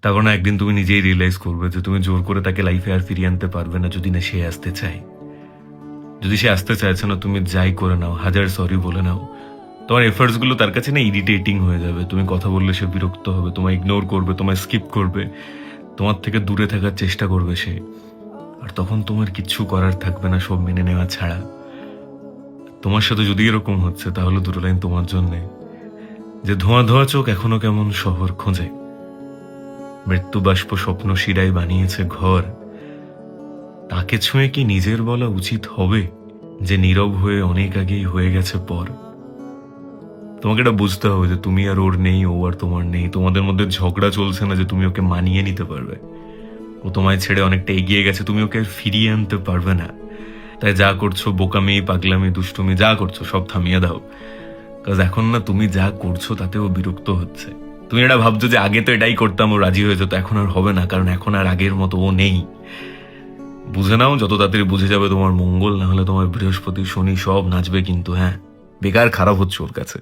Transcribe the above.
তার কারণ একদিন তুমি নিজেই রিয়েলাইজ করবে যে তুমি জোর করে তাকে লাইফে আর ফিরিয়ে আনতে পারবে না যদি না সে আসতে চায়। যদি সে আসতে চাইছে না, তুমি যাই করে নাও, হাজার সরি বলে নাও, তোমার এফার্টস গুলো তার কাছে না ইরিটেটিং হয়ে যাবে। তুমি কথা বললে সে বিরক্ত হবে, তোমায় ইগনোর করবে, তোমায় স্কিপ করবে, তোমার থেকে দূরে থাকার চেষ্টা করবে সে। আর তখন তোমার কিচ্ছু করার থাকবে না সব মেনে নেওয়া ছাড়া। তোমার সাথে যদি এরকম হচ্ছে তাহলে দুটো লাইন তোমার জন্যে, যে ধোঁয়া ধোঁয়া চোখ এখনো কেমন শহর খোঁজে, মৃত্যু বাষ্প স্বপ্ন শিরায় বানিয়েছে ঘর, তাকে ছুঁয়ে কি নিজের বলা উচিত হবে যে নীরব হয়ে অনেক আগেই হয়ে গেছে পর? তোমাকে এটা বুঝতে হবে যে তুমি আর ওর নেই, ও আর তোমার নেই। তোমাদের মধ্যে ঝগড়া চলছে না যে তুমি ওকে মানিয়ে নিতে পারবে। ও তোমায় ছেড়ে অনেকটা এগিয়ে গেছে, তুমি ওকে ফিরিয়ে আনতে পারবে না। তাই যা করছো, বোকামি, পাগলামি, দুষ্টুমি যা করছো সব থামিয়ে দাও। কাজ এখন না তুমি যা করছো তাতে ও বিরক্ত হচ্ছে। তুমি এটা ভাবছো যে আগে তো এটাই করতাম, ও রাজি হয়ে যেত, এখন আর হবে না, কারণ এখন আর আগের মতো ও নেই। বুঝে নাও, যত তাড়াতাড়ি বুঝে যাবে তোমার মঙ্গল, না হলে তোমার বৃহস্পতি শনি সব নাচবে কিন্তু। হ্যাঁ, বেকার খারাপ হচ্ছে ওর কাছে।